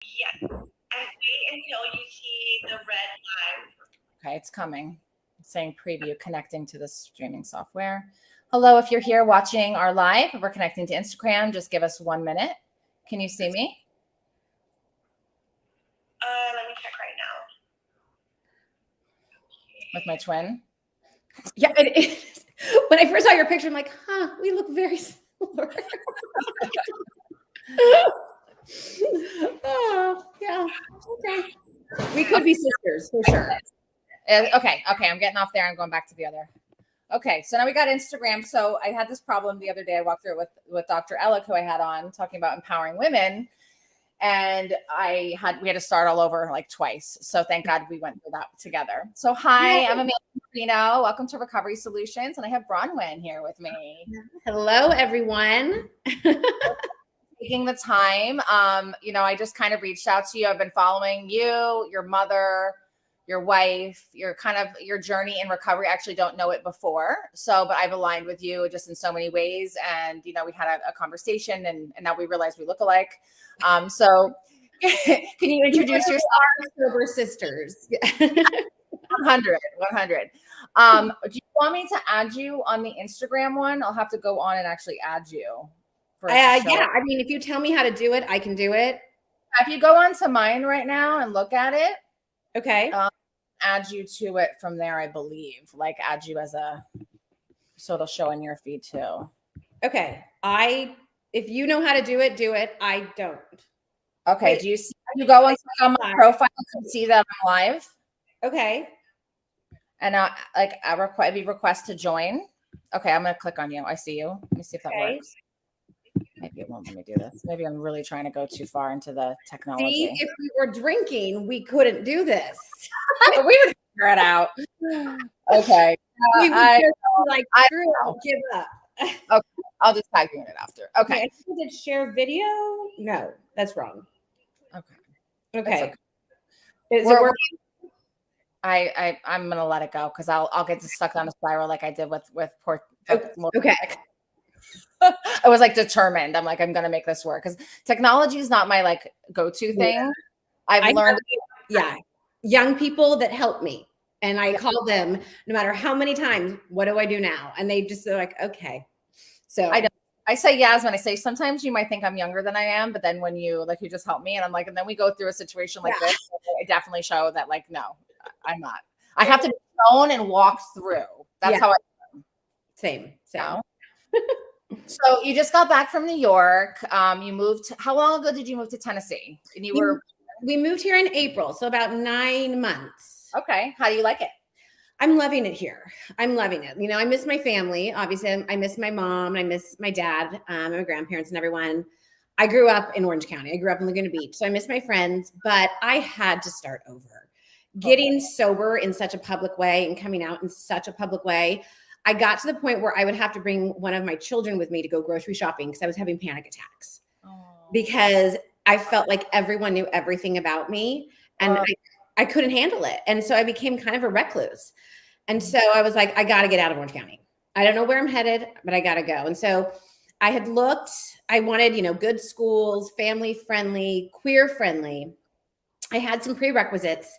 Yes. And wait until you see the red live. Okay, it's coming. It's saying preview connecting to the streaming software. Hello, if you're here watching our live, we're connecting to Instagram. Just give us 1 minute. Can you see me? Let me check right now. With my twin? Yeah, it is. When I first saw your picture, I'm like, huh, we look very similar. Oh, yeah. Okay. We could be sisters for sure. Okay, I'm getting off there. I'm going back to the other. Okay, so now we got Instagram. So I had this problem the other day. I walked through it with Dr. Ellick, who I had on, talking about empowering women. And we had to start all over like twice. So thank God we went through that together. So hi, I'm Amelia Marino. Welcome to Recovery Solutions. And I have Braunwyn here with me. Hello, everyone. Taking the time. I just kind of reached out to you. I've been following you, your mother, your wife, your journey in recovery. I actually don't know it before. But I've aligned with you just in so many ways. And, we had a conversation and now we realize we look alike. So can you introduce yourself? Sober sisters. 100. Do you want me to add you on the Instagram one? I'll have to go on and actually add you. Yeah. I mean, if you tell me how to do it, I can do it. If you go on to mine right now and look at it. Okay. Add you to it from there, I believe. Like add you so it'll show in your feed too. Okay. If you know how to do it, do it. I don't. Okay. Wait, do you see? You go and click on my profile and see that I'm live. Okay. And maybe request to join. Okay, I'm gonna click on you. I see you. Let me see if that works. Maybe it won't let me do this. Maybe I'm really trying to go too far into the technology. See, if we were drinking, we couldn't do this. We would figure it out. Okay. We would give up. Okay, I'll just tag you in it after. Okay. Did share video? No, that's wrong. Okay. Is it working? I'm gonna let it go because I'll get stuck on a spiral like I did with poor. Okay. I was like determined. I'm like, I'm gonna make this work because technology is not my like go-to thing. Yeah. I've learned. Young people that help me, and I call them no matter how many times. What do I do now? And they're like, okay. So I say Yasmin. I say sometimes you might think I'm younger than I am, but then when you just help me, and I'm like, and then we go through a situation like this, I definitely show that like, no, I'm not. I have to be shown and walk through. That's how I am. Same. So you just got back from New York. You moved. How long ago did you move to Tennessee? And we moved here in April, so about 9 months. Okay. How do you like it? I'm loving it here. I'm loving it. I miss my family. Obviously, I miss my mom. I miss my dad, and my grandparents and everyone. I grew up in Orange County. I grew up in Laguna Beach, so I miss my friends, but I had to start over. Getting sober in such a public way and coming out in such a public way, I got to the point where I would have to bring one of my children with me to go grocery shopping because I was having panic attacks. Because I felt like everyone knew everything about me and I couldn't handle it. And so I became kind of a recluse. And so I was like, I got to get out of Orange County. I don't know where I'm headed, but I got to go. And so I had looked, I wanted, good schools, family friendly, queer friendly. I had some prerequisites.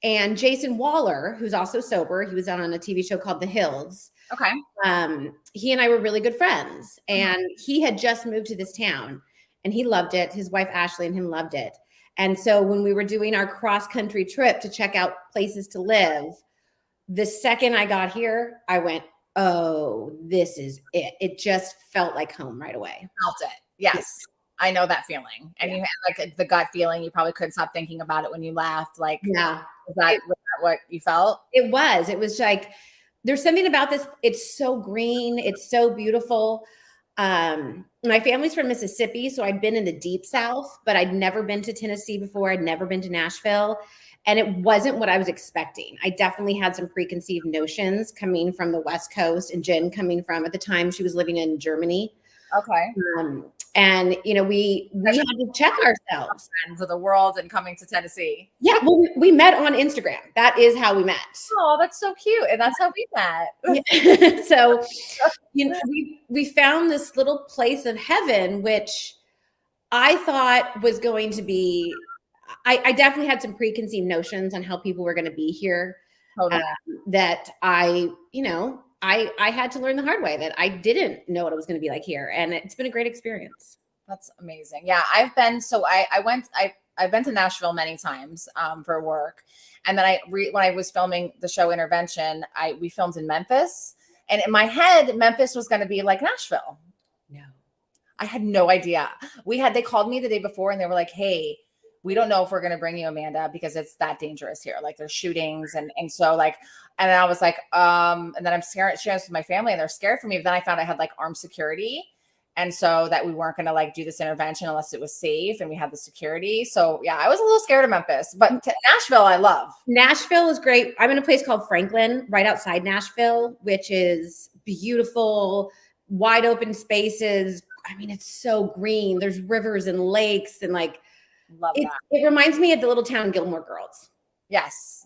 And Jason Waller, who's also sober, he was on a TV show called The Hills. Okay. He and I were really good friends, and he had just moved to this town, and he loved it. His wife Ashley and him loved it. And so when we were doing our cross-country trip to check out places to live, the second I got here, I went, oh, this is it. It just felt like home right away. Felt it. Yes. I know that feeling. And you had like the gut feeling. You probably couldn't stop thinking about it when you left. Like, was that what you felt? It was like, there's something about this. It's so green. It's so beautiful. My family's from Mississippi, so I'd been in the deep South, but I'd never been to Tennessee before. I'd never been to Nashville. And it wasn't what I was expecting. I definitely had some preconceived notions coming from the West Coast, and Jen coming from, at the time, she was living in Germany. Okay. And we had to check ourselves for the world and coming to Tennessee. Yeah, well, we met on Instagram. That is how we met. Oh, that's so cute, and that's how we met. Yeah. So, we found this little place of heaven, which I thought was going to be I definitely had some preconceived notions on how people were going to be here. Totally. That I had to learn the hard way, that I didn't know what it was going to be like here. And it's been a great experience. That's amazing. Yeah, I've been, so I've been to Nashville many times for work. And then when I was filming the show Intervention, we filmed in Memphis. And in my head, Memphis was going to be like Nashville. No. I had no idea. They called me the day before and they were like, hey, we don't know if we're going to bring you, Amanda, because it's that dangerous here. Like there's shootings. And so like, and I was like, and then I'm sharing this with my family and they're scared for me. But then I found I had like armed security. And so that we weren't going to like do this intervention unless it was safe and we had the security. So yeah, I was a little scared of Memphis, but Nashville, I love. Nashville is great. I'm in a place called Franklin, right outside Nashville, which is beautiful, wide open spaces. I mean, it's so green. There's rivers and lakes and like, Love that. It reminds me of the little town Gilmore Girls. Yes.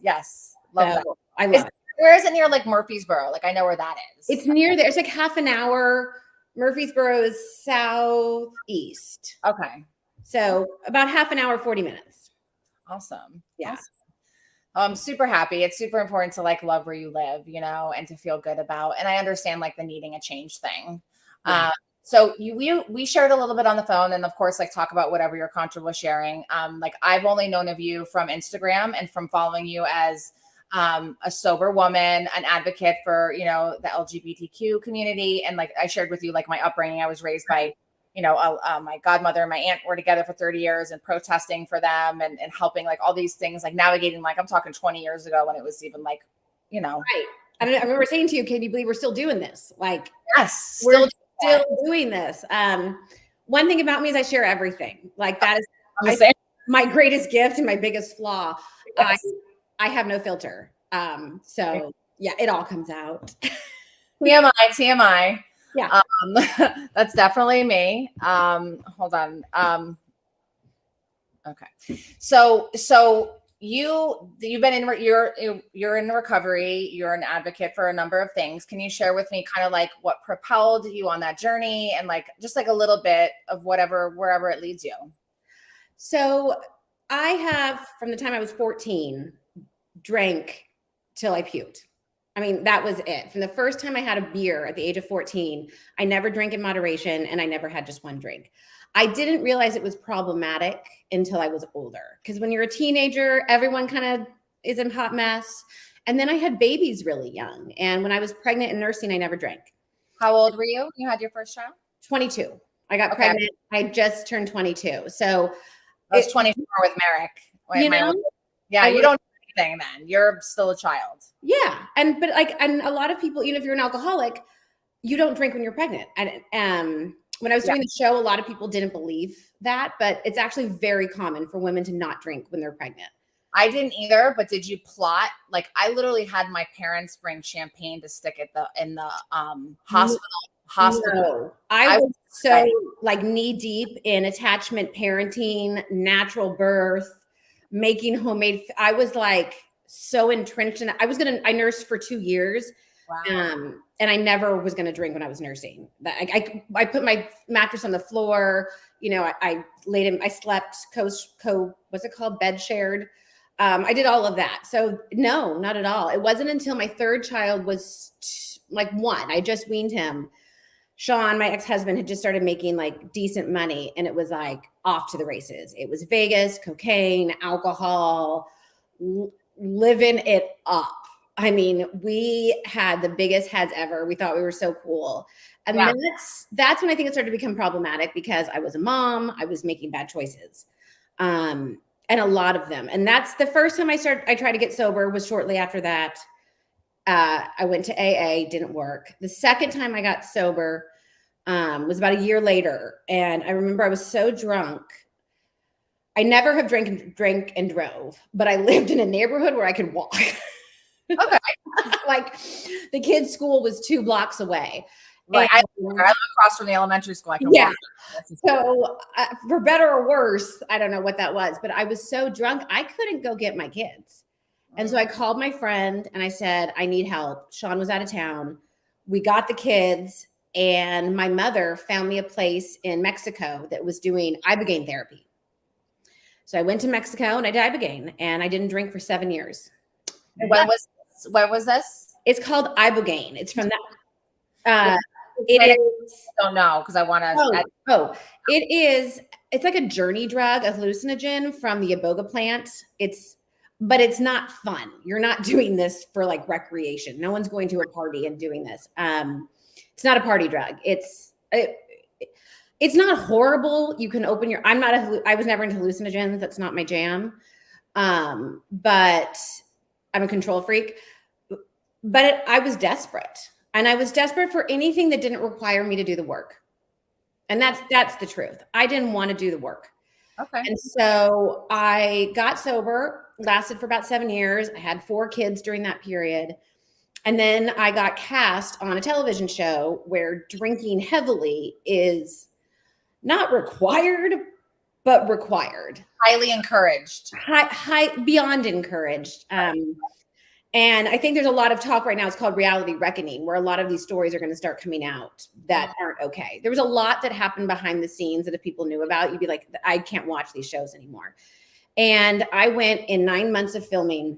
Love that. I love it. Where is it near like Murfreesboro? Like I know where that is. It's near there. It's like half an hour. Murfreesboro is southeast. Okay. So about half an hour, 40 minutes. Awesome. Yeah. Awesome. I'm super happy. It's super important to like love where you live, and to feel good about. And I understand like the needing a change thing. Yeah. So we shared a little bit on the phone and of course, like talk about whatever you're comfortable sharing. Like I've only known of you from Instagram and from following you as a sober woman, an advocate for, the LGBTQ community. And like I shared with you, like my upbringing, I was raised by, my godmother and my aunt were together for 30 years and protesting for them and helping like all these things, like navigating, like I'm talking 20 years ago when it was even like, Right. I remember saying to you, can you believe we're still doing this? Like, yes, we're still doing this. One thing about me is I share everything. Like that is my greatest gift and my biggest flaw. Yes. I have no filter. So yeah, it all comes out. TMI. Yeah. That's definitely me. Hold on. Okay. So you've been you're in recovery. You're an advocate for a number of things. Can you share with me kind of like what propelled you on that journey and like just like a little bit of wherever it leads you? So I have, from the time I was 14, drank till I puked. I mean, that was it. From the first time I had a beer at the age of 14, I never drank in moderation and I never had just one drink. I didn't realize it was problematic until I was older. Because when you're a teenager, everyone kind of is in hot mess. And then I had babies really young. And when I was pregnant and nursing, I never drank. How old were you? You had your first child? 22. I got pregnant. I just turned 22. So I was 24 with Merrick. You know? You don't do anything then. You're still a child. Yeah. And a lot of people, even if you're an alcoholic, you don't drink when you're pregnant. And when I was doing the show, a lot of people didn't believe that, but it's actually very common for women to not drink when they're pregnant. I didn't either, but did you plot? Like I literally had my parents bring champagne to stick in the hospital. No, I was so like knee deep in attachment parenting, natural birth, making homemade. I was like so entrenched in that. I nursed for 2 years. Wow. And I never was going to drink when I was nursing. I put my mattress on the floor. I laid in, I slept what's it called? Bed shared. I did all of that. So no, not at all. It wasn't until my third child was like 1. I just weaned him. Sean, my ex-husband, had just started making like decent money and it was like off to the races. It was Vegas, cocaine, alcohol, living it up. I mean, we had the biggest heads ever. We thought we were so cool. And then that's when I think it started to become problematic because I was a mom. I was making bad choices. And a lot of them. And that's the first time I tried to get sober was shortly after that. I went to AA, didn't work. The second time I got sober was about a year later. And I remember I was so drunk. I never have drank and drove, but I lived in a neighborhood where I could walk. Okay. Like the kids' school was 2 blocks away. Right. I live across from the elementary school. I can walk. So for better or worse, I don't know what that was, but I was so drunk, I couldn't go get my kids. And so I called my friend and I said, I need help. Sean was out of town. We got the kids and my mother found me a place in Mexico that was doing Ibogaine therapy. So I went to Mexico and I did Ibogaine, and I didn't drink for 7 years. And when was this? It's called Ibogaine. It's from that. It is. I don't know because I want to. It is. It's like a journey drug, a hallucinogen from the iboga plant. But it's not fun. You're not doing this for like recreation. No one's going to a party and doing this. It's not a party drug. It's not horrible. You can open your. I was never into hallucinogens. That's not my jam. But I'm a control freak. But I was desperate. And I was desperate for anything that didn't require me to do the work. And that's the truth. I didn't want to do the work. Okay. And so I got sober, lasted for about 7 years. I had 4 kids during that period. And then I got cast on a television show where drinking heavily is not required, but required. Highly encouraged. High beyond encouraged. And I think there's a lot of talk right now. It's called reality reckoning, where a lot of these stories are going to start coming out that aren't okay. There was a lot that happened behind the scenes that if people knew about, you'd be like, I can't watch these shows anymore. And I went in 9 months of filming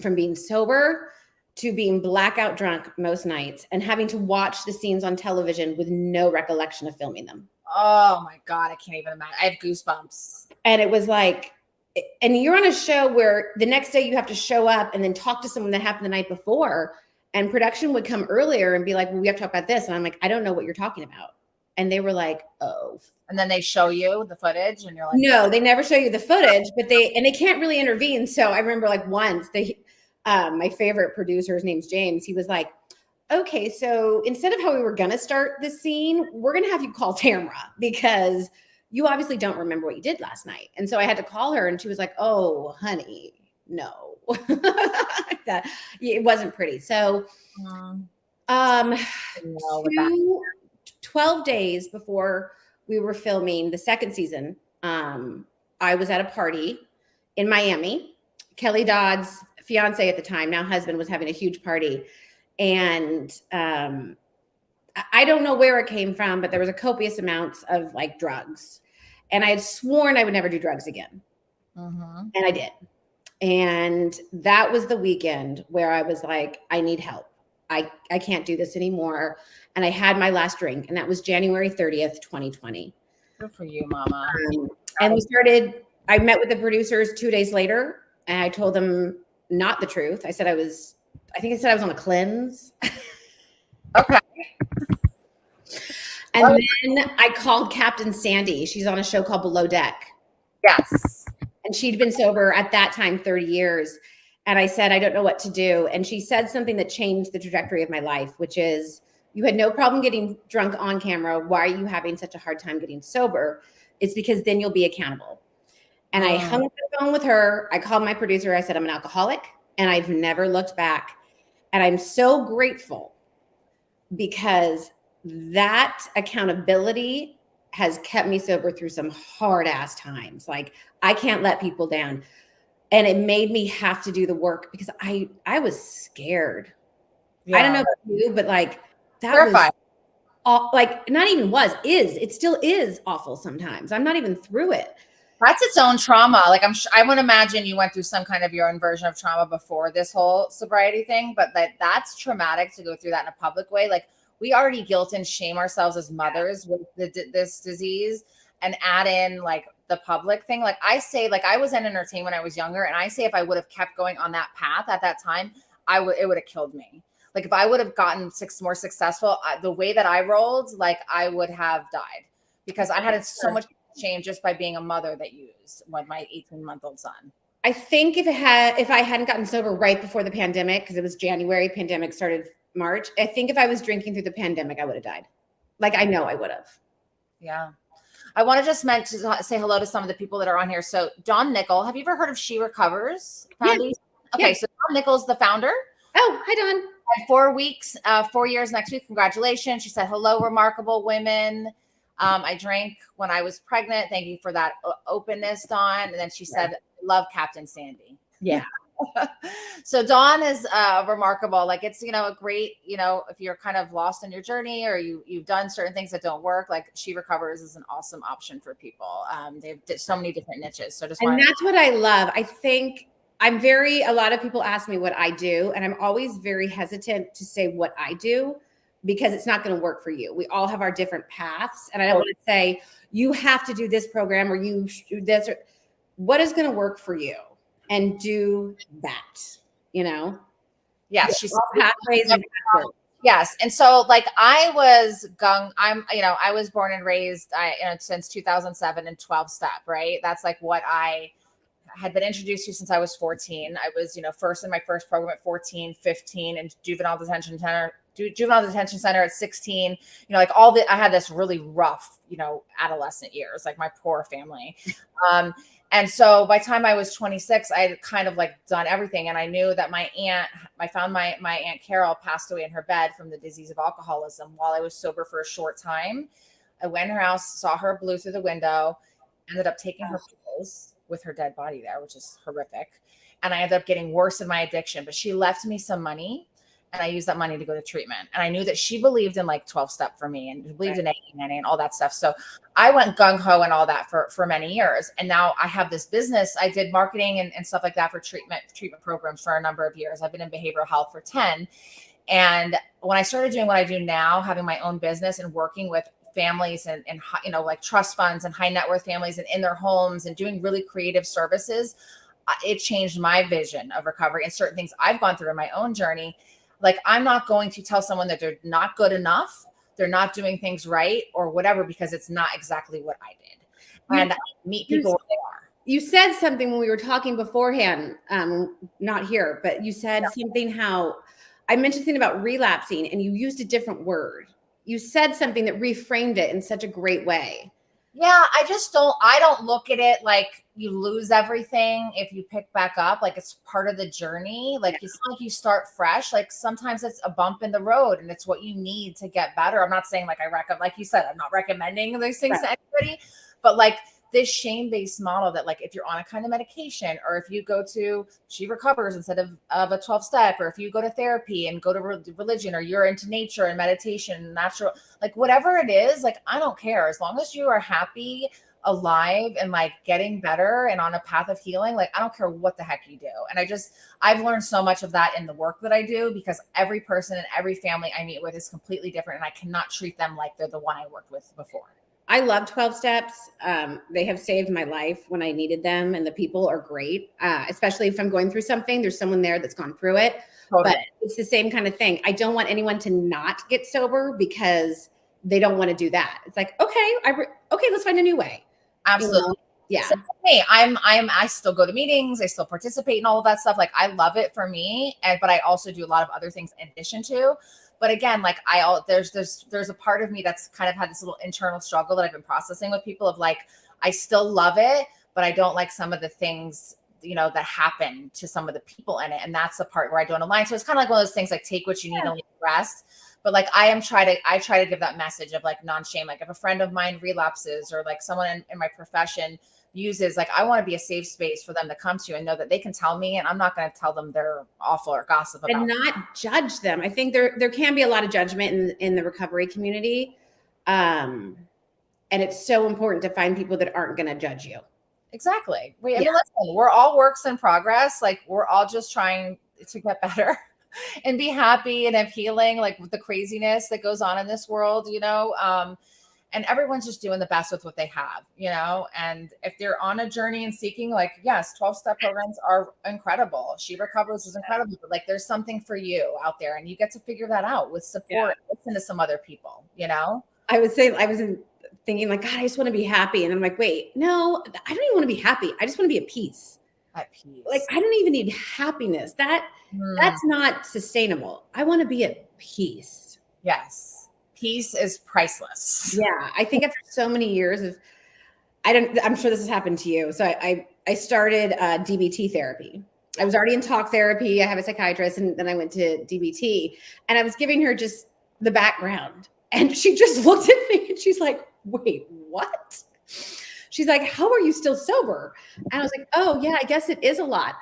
from being sober to being blackout drunk most nights and having to watch the scenes on television with no recollection of filming them. Oh my God, I can't even imagine. I have goosebumps. And it was like, and you're on a show where the next day you have to show up and then talk to someone that happened the night before, and production would come earlier and be like, well, we have to talk about this. And I'm like, I don't know what you're talking about. And they were like, oh. And then they show you the footage and you're like, no, they never show you the footage, but they can't really intervene. So I remember like once my favorite producer, his name's James. He was like, okay, so instead of how we were going to start this scene, we're going to have you call Tamara because you obviously don't remember what you did last night. And so I had to call her and she was like, oh, honey, no. It wasn't pretty. So 12 days before we were filming the second season, I was at a party in Miami. Kelly Dodd's fiance at the time, now husband, was having a huge party. And I don't know where it came from, but there was a copious amounts of like drugs. And I had sworn I would never do drugs again. And I did. And that was the weekend where I was like, I need help. I can't do this anymore. And I had my last drink, and that was January 30th, 2020. Good for you, mama. And I met with the producers 2 days later, and I told them not the truth. I said I was on a cleanse. Okay. And then I called Captain Sandy. She's on a show called Below Deck. Yes. And she'd been sober at that time 30 years. And I said, I don't know what to do. And she said something that changed the trajectory of my life, which is, you had no problem getting drunk on camera. Why are you having such a hard time getting sober? It's because then you'll be accountable. And I hung up the phone with her. I called my producer. I said, I'm an alcoholic, and I've never looked back. And I'm so grateful because that accountability has kept me sober through some hard ass times. Like, I can't let people down. And it made me have to do the work because I was scared. Yeah. I don't know about you, but like that terrified. Was like, not even was, it still is awful sometimes. I'm not even through it. That's its own trauma. Like I would imagine you went through some kind of your own version of trauma before this whole sobriety thing, but that's traumatic to go through that in a public way. Like, we already guilt and shame ourselves as mothers with this disease, and add in like the public thing. Like I say, like I was in entertainment when I was younger, and I say if I would have kept going on that path at that time, it would have killed me. Like if I would have gotten more successful, the way that I rolled, like I would have died because I had so much shame just by being a mother that used with my 18-month-old son. I think if I hadn't gotten sober right before the pandemic, because it was January, pandemic started March. I think if I was drinking through the pandemic, I would have died. Like I know I would have. Yeah. I want to just say hello to some of the people that are on here. So Dawn Nickel, have you ever heard of She Recovers? Yeah. Okay. Yeah. So Dawn Nickel's the founder. Oh, hi Dawn. 4 years next week. Congratulations. She said, hello, remarkable women. I drank when I was pregnant. Thank you for that openness, Dawn. And then she said, love Captain Sandy. Yeah. So Dawn is remarkable. Like it's, a great, if you're kind of lost in your journey or you've done certain things that don't work, like She Recovers is an awesome option for people. They've did so many different niches. So and that's what I love. I think a lot of people ask me what I do, and I'm always very hesitant to say what I do because it's not going to work for you. We all have our different paths. And I don't want to say you have to do this program or you do this, or what is going to work for you, and do that, Yes. She's pathways and pathways. Yes. And so like I was born and raised since 2007 in 12 step, right? That's like what I had been introduced to since I was 14. I was, first in my first program at 14, 15 and juvenile detention center at 16, like I had this really rough, adolescent years, like my poor family. And so by the time I was 26, I had kind of like done everything. And I knew that I found my Aunt Carol passed away in her bed from the disease of alcoholism while I was sober for a short time. I went in her house, saw her, blew through the window, ended up taking her pills with her dead body there, which is horrific. And I ended up getting worse in my addiction, but she left me some money. And I used that money to go to treatment. And I knew that she believed in like 12 step for me and believed in AA and all that stuff. So I went gung ho and all that for many years. And now I have this business. I did marketing and stuff like that for treatment programs for a number of years. I've been in behavioral health for 10. And when I started doing what I do now, having my own business and working with families and like trust funds and high net worth families and in their homes and doing really creative services, it changed my vision of recovery and certain things I've gone through in my own journey. Like, I'm not going to tell someone that they're not good enough, they're not doing things right or whatever, because it's not exactly what I did. And I meet people where they are. You said something when we were talking beforehand, not here, but you said something how I mentioned something about relapsing and you used a different word. You said something that reframed it in such a great way. Yeah, I don't look at it like you lose everything if you pick back up. Like it's part of the journey. Like it's not like you start fresh. Like sometimes it's a bump in the road and it's what you need to get better. I'm not saying like like you said, I'm not recommending those things to anybody, but like this shame-based model that like if you're on a kind of medication or if you go to She Recovers instead of a 12-step, or if you go to therapy and go to religion, or you're into nature and meditation, natural, like whatever it is, like I don't care. As long as you are happy, alive, and like getting better and on a path of healing, like I don't care what the heck you do. And I've learned so much of that in the work that I do, because every person and every family I meet with is completely different, and I cannot treat them like they're the one I worked with before. I love 12 steps. They have saved my life when I needed them, and the people are great. Especially if I'm going through something, there's someone there that's gone through it. Totally. But it's the same kind of thing. I don't want anyone to not get sober because they don't want to do that. It's like, okay, let's find a new way. Absolutely. Yeah. So, hey, I still go to meetings. I still participate in all of that stuff. Like I love it for me. But I also do a lot of other things in addition to. But again, like there's a part of me that's kind of had this little internal struggle that I've been processing with people of like, I still love it, but I don't like some of the things, that happen to some of the people in it. And that's the part where I don't align. So it's kind of like one of those things, like take what you need and leave the rest. But like, I try to give that message of like non-shame. Like if a friend of mine relapses, or like someone in my profession uses, like I want to be a safe space for them to come to and know that they can tell me, and I'm not going to tell them they're awful or gossip about and not judge them. I think there can be a lot of judgment in the recovery community. And it's so important to find people that aren't going to judge you. Exactly. I mean, listen, we're all works in progress. Like we're all just trying to get better and be happy and have healing, like with the craziness that goes on in this world, and everyone's just doing the best with what they have, and if they're on a journey and seeking, like, yes, 12-step programs are incredible. She Recovers is incredible, but like there's something for you out there, and you get to figure that out with support. Listen to some other people, I was thinking like, God, I just want to be happy. And I'm like, wait, no, I don't even want to be happy. I just want to be at peace. At peace. Like, I don't even need happiness. That's not sustainable. I want to be at peace. Yes. Peace is priceless. Yeah. I think after so many years of, I'm sure this has happened to you. So I started DBT therapy. I was already in talk therapy. I have a psychiatrist, and then I went to DBT, and I was giving her just the background, and she just looked at me and she's like, wait, what? She's like, how are you still sober? And I was like, oh yeah, I guess it is a lot.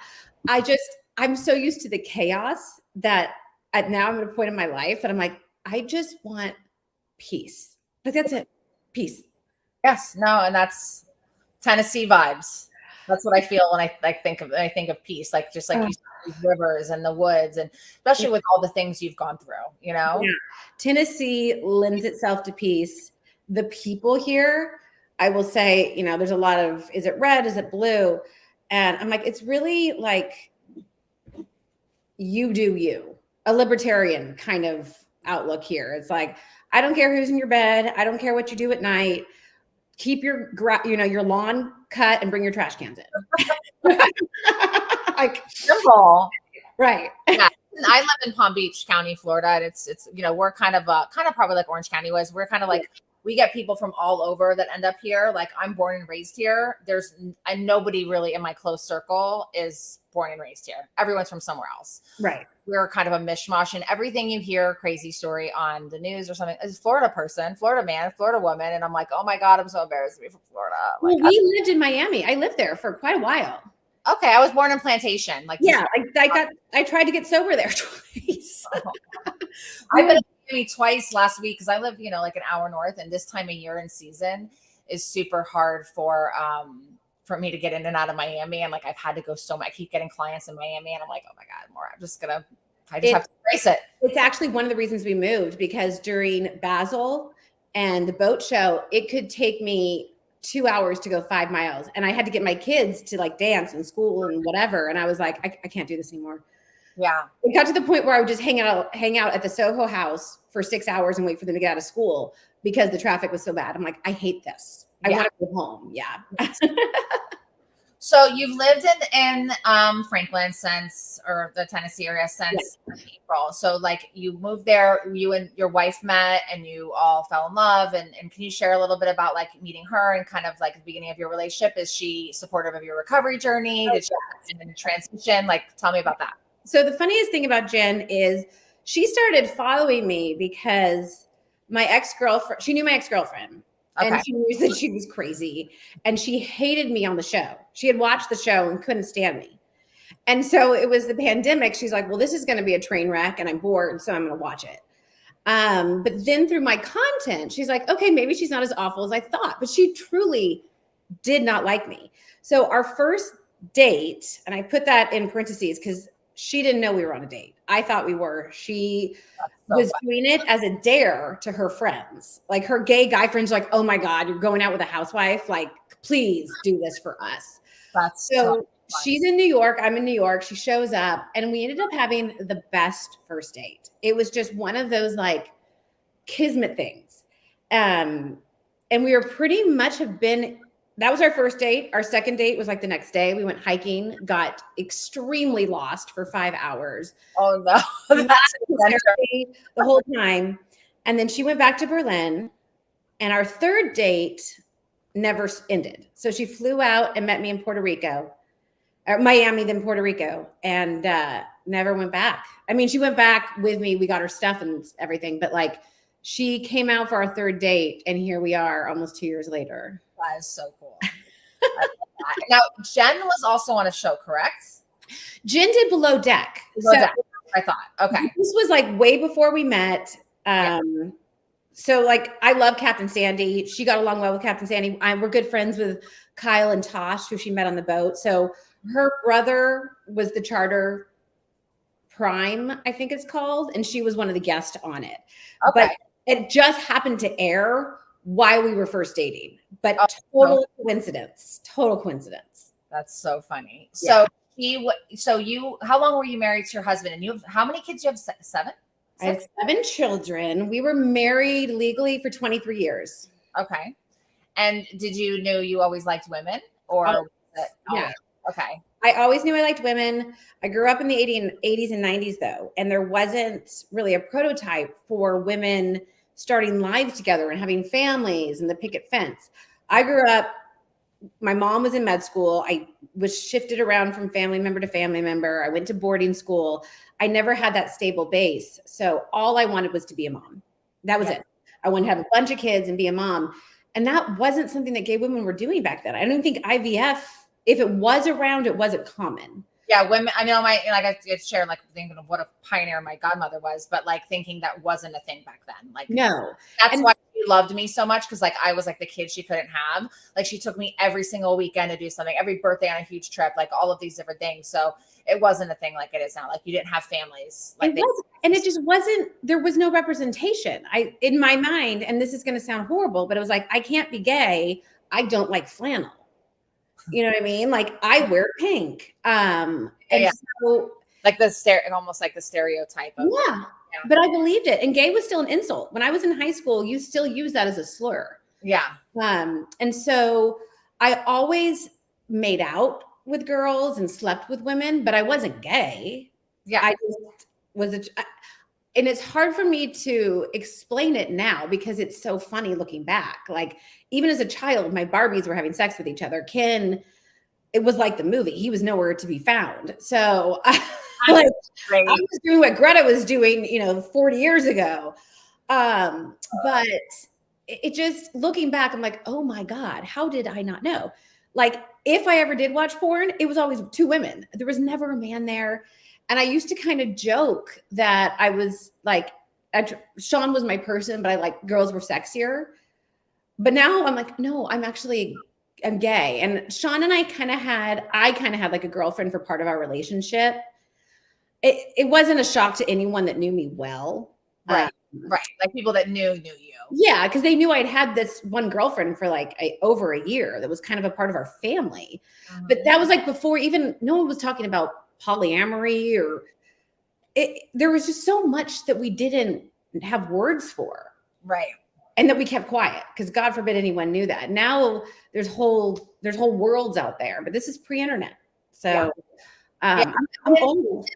I'm so used to the chaos that now I'm at a point in my life and I'm like, I just want peace. Like that's it. Peace. Yes, no, and that's Tennessee vibes. That's what I feel when I think of peace, like just like you said, these rivers and the woods, and especially with all the things you've gone through, you know? Yeah. Tennessee lends itself to peace. The people here, I will say, you know, there's a lot of, is it red? Is it blue? And I'm like, it's really like you do you, a libertarian kind of outlook here. It's like, I don't care who's in your bed. I don't care what you do at night. Keep your, your lawn cut and bring your trash cans in. Like Simple. Right. Yeah. I live in Palm Beach County, Florida, and it's we're kind of probably like Orange County was. We're kind of like we get people from all over that end up here. Like I'm born and raised here. Nobody really in my close circle is born and raised here. Everyone's from somewhere else. Right. We're kind of a mishmash, and everything you hear crazy story on the news or something is Florida person, Florida man, Florida woman, and I'm like, oh my God, I'm so embarrassed to be from Florida. Like, well, we lived in Miami. I lived there for quite a while. Okay, I was born in Plantation. Like, yeah, I tried to get sober there twice. I've been in Miami twice last week because I live, like an hour north, and this time of year and season is super hard for me to get in and out of Miami. And like I've had to go so much. I keep getting clients in Miami, and I'm like, oh my God, more. I just have to embrace it. It's actually one of the reasons we moved, because during Basel and the boat show, it could take me 2 hours to go 5 miles, and I had to get my kids to like dance and school and whatever. And I was like, I can't do this anymore. Yeah. It got to the point where I would just hang out at the Soho house for 6 hours and wait for them to get out of school because the traffic was so bad. I'm like, I hate this. I want to go home. Yeah. So you've lived in Franklin or the Tennessee area since April. So like you moved there, you and your wife met and you all fell in love. And can you share a little bit about like meeting her and kind of like the beginning of your relationship? Is she supportive of your recovery journey? Did she have in transition? Like, tell me about that. So the funniest thing about Jen is she started following me because my ex-girlfriend, she knew my ex-girlfriend. Okay. And she knew that she was crazy, and she hated me on the show. She had watched the show and couldn't stand me. And so it was the pandemic. She's like, well, this is going to be a train wreck and I'm bored, so I'm going to watch it. But then through my content, she's like, okay, maybe she's not as awful as I thought, but she truly did not like me. So our first date, and I put that in parentheses because she didn't know we were on a date. I thought we were. She was doing it as a dare to her friends. Like her gay guy friends are like, oh my God, you're going out with a housewife. Like, please do this for us. That's so she's in New York. I'm in New York. She shows up and we ended up having the best first date. It was just one of those like kismet things. And we were pretty much that was our first date. Our second date was like the next day. We went hiking, got extremely lost for 5 hours. Oh no. That's the whole time. And then she went back to Berlin, and our third date never ended. So she flew out and met me in Puerto Rico, or Miami, then Puerto Rico, and never went back. I mean, she went back with me. We got her stuff and everything, but like she came out for our third date, and here we are almost 2 years later. That is so cool. Now, Jen was also on a show, correct? Jen did Below Deck. I thought. Okay. This was like way before we met. So like I love Captain Sandy. She got along well with Captain Sandy. We're good friends with Kyle and Tosh, who she met on the boat. So her brother was the charter prime, I think it's called, and she was one of the guests on it. Okay. But it just happened to air while we were first dating, but total coincidence. That's so funny. Yeah. How long were you married to your husband? And how many kids do you have? 7? I have 7 children. We were married legally for 23 years. Okay. And did you know you always liked women or? Yeah. Okay. I always knew I liked women. I grew up in the 80s and 90s though. And there wasn't really a prototype for women starting lives together and having families and the picket fence. I grew up, my mom was in med school. I was shifted around from family member to family member. I went to boarding school. I never had that stable base. So all I wanted was to be a mom. That was it. I wanted to have a bunch of kids and be a mom. And that wasn't something that gay women were doing back then. I don't think IVF, if it was around, it wasn't common. Yeah, women. I know like I shared like thinking of what a pioneer my godmother was, but like thinking that wasn't a thing back then. Like No. that's And why she loved me so much, because like I was like the kid she couldn't have. Like she took me every single weekend to do something, every birthday on a huge trip, like all of these different things. So it wasn't a thing like it is now. Like you didn't have families. Like it was, and it just wasn't, there was no representation. In my mind, and this is going to sound horrible, but it was like, I can't be gay. I don't like flannel. You know what I mean? Like I wear pink. So like almost like the stereotype of yeah. But I believed it. And gay was still an insult. When I was in high school, you still use that as a slur. Yeah. And so I always made out with girls and slept with women, but I wasn't gay. Yeah. I just was and it's hard for me to explain it now because it's so funny looking back. Like even as a child, my Barbies were having sex with each other. Ken, it was like the movie. He was nowhere to be found. So I was doing what Greta was doing, 40 years ago. But it just, looking back, I'm like, oh my God, how did I not know? Like if I ever did watch porn, it was always two women. There was never a man there. And I used to kind of joke that I was like, Sean was my person, but I like girls were sexier. But now I'm like, no, I'm gay. And Sean and I kind of had like a girlfriend for part of our relationship. It wasn't a shock to anyone that knew me well. Right. Right. Like people that knew you. Yeah. Cause they knew I'd had this one girlfriend for like over a year. That was kind of a part of our family. But that was like before even no one was talking about polyamory or there was just so much that we didn't have words for. Right. And that we kept quiet because God forbid anyone knew that. Now there's whole worlds out there, but this is pre-internet. So I'm old.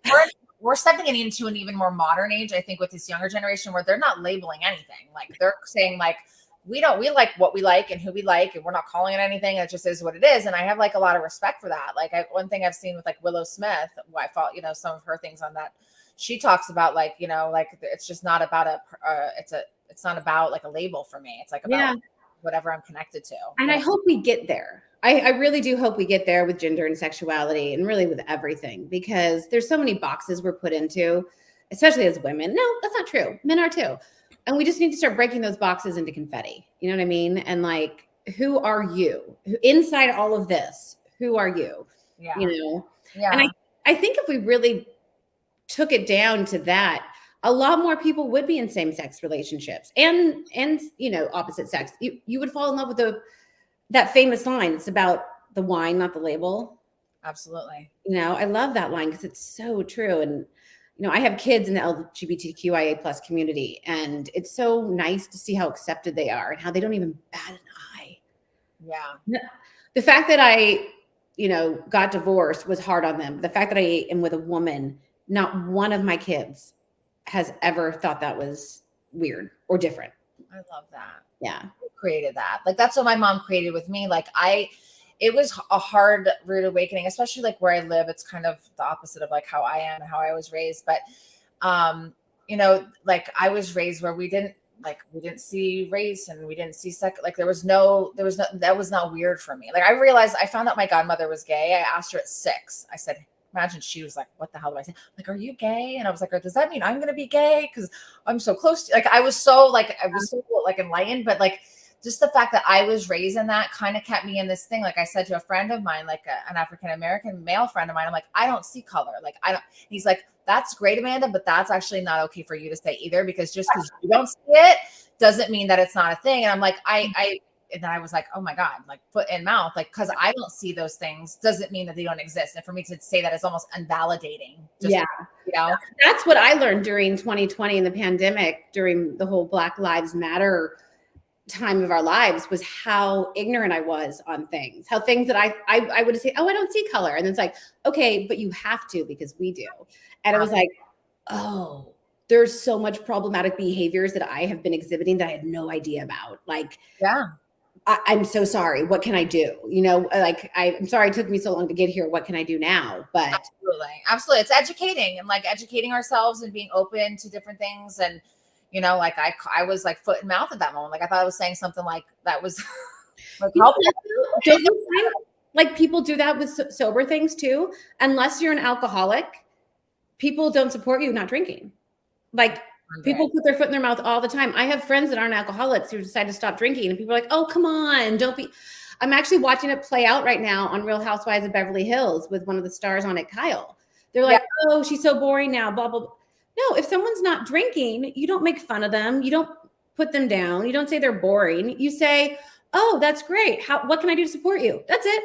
We're stepping into an even more modern age, I think, with this younger generation where they're not labeling anything. Like they're saying like, we like what we like and who we like, and we're not calling it anything. It just is what it is. And I have like a lot of respect for that. Like one thing I've seen with like Willow Smith, I thought, some of her things on that, she talks about like, like it's just not about it's not about like a label for me. It's like about whatever I'm connected to. And I hope we get there. I really do hope we get there with gender and sexuality and really with everything, because there's so many boxes we're put into, especially as women. No, that's not true. Men are too. And we just need to start breaking those boxes into confetti. You know what I mean? And like, who are you? Inside all of this, who are you? Yeah. Yeah. And I think if we really took it down to that, a lot more people would be in same-sex relationships and opposite sex. You would fall in love with that famous line. It's about the wine, not the label. Absolutely. I love that line because it's so true. And I have kids in the LGBTQIA plus community, and it's so nice to see how accepted they are and how they don't even bat an eye. Yeah. The fact that I, got divorced was hard on them. The fact that I am with a woman, not one of my kids has ever thought that was weird or different. I love that. Yeah. Who created that? Like, that's what my mom created with me. Like it was a hard rude awakening, especially like where I live. It's kind of the opposite of like how I am and how I was raised. But, like I was raised where we didn't see race and we didn't see sex. Like that was not weird for me. Like I found out my godmother was gay. I asked her at 6. I said, imagine she was like, what the hell do I say? Like, are you gay? And I was like, does that mean I'm going to be gay? Cause I'm so close to, like, I was so enlightened, but like, just the fact that I was raised in that kind of kept me in this thing. Like I said to a friend of mine, like an African-American male friend of mine, I'm like, I don't see color. Like he's like, that's great, Amanda, but that's actually not okay for you to say either, because just because you don't see it doesn't mean that it's not a thing. And I'm like, and then I was like, oh my God, like foot in mouth, like, cause I don't see those things doesn't mean that they don't exist. And for me to say that is almost invalidating. That's what I learned during 2020 in the pandemic, during the whole Black Lives Matter time of our lives, was how ignorant I was on things, how things that I would say, oh, I don't see color. And it's like, okay, but you have to, because we do. And I was like, oh, there's so much problematic behaviors that I have been exhibiting that I had no idea about. Like, I'm so sorry. What can I do? I'm sorry it took me so long to get here. What can I do now? But absolutely. It's educating and like educating ourselves and being open to different things. And, like I was like foot and mouth at that moment. Like I thought I was saying something like that was like, like people do that with sober things too. Unless you're an alcoholic, people don't support you not drinking. Like people put their foot in their mouth all the time. I have friends that aren't alcoholics who decide to stop drinking, and people are like, oh, come on, don't be. I'm actually watching it play out right now on Real Housewives of Beverly Hills with one of the stars on it, Kyle. They're like, oh, she's so boring now, blah, blah, blah. No, if someone's not drinking, you don't make fun of them. You don't put them down. You don't say they're boring. You say, oh, that's great. What can I do to support you? That's it.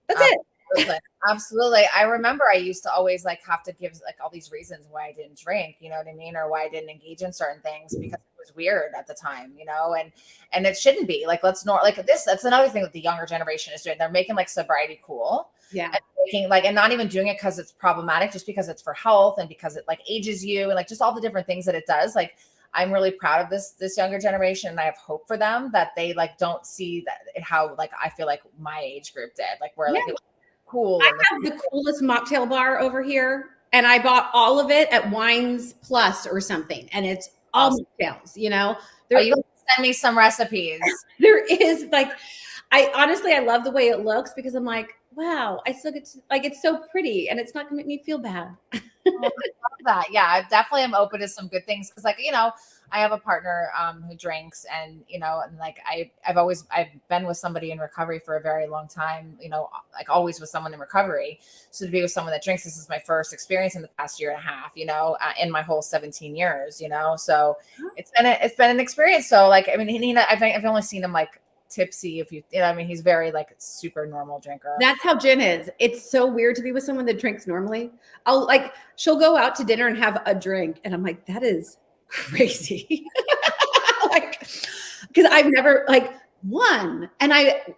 That's it. Absolutely. I remember I used to always like have to give like all these reasons why I didn't drink, you know what I mean? Or why I didn't engage in certain things because it was weird at the time, you know, and it shouldn't be like, that's another thing that the younger generation is doing. They're making like sobriety cool. Yeah. And making like, and not even doing it because it's problematic, just because it's for health and because it like ages you and like just all the different things that it does. Like, I'm really proud of this younger generation, and I have hope for them that they like don't see that how like I feel like my age group did, like where like it was cool. I have the coolest mocktail bar over here, and I bought all of it at Wines Plus or something, and it's all mocktails. You know, you send me some recipes. There is like, I honestly love the way it looks because I'm like, wow, I still get to, like, it's so pretty, and it's not gonna make me feel bad. I love that. Yeah, I definitely am open to some good things because, like, you know, I have a partner who drinks, and you know, and like I've been with somebody in recovery for a very long time. You know, like always with someone in recovery. So to be with someone that drinks, this is my first experience in the past year and a half. You know, in my whole 17 years. You know, so it's been an experience. So like, I mean, Nina, I've only seen him like tipsy, if you know, I mean, he's very like super normal drinker. That's how Jen is. It's so weird to be with someone that drinks normally. She'll go out to dinner and have a drink, and I'm like, that is crazy. Like, because I've never like one. And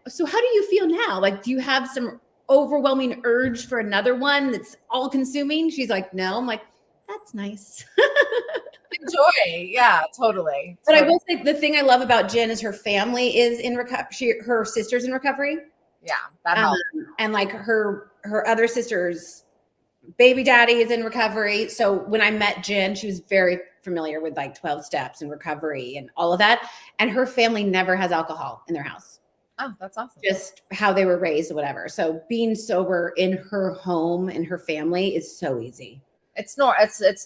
so how do you feel now? Like, do you have some overwhelming urge for another one that's all consuming? She's like, no. I'm like, that's nice. Enjoy. Yeah, totally. But I will say the thing I love about Jen is her family is in recovery. Her sister's in recovery. Yeah, that helps. And like her other sister's baby daddy is in recovery. So when I met Jen, she was very familiar with like 12 steps and recovery and all of that. And her family never has alcohol in their house. Oh, that's awesome. Just how they were raised or whatever. So being sober in her home and her family is so easy. It's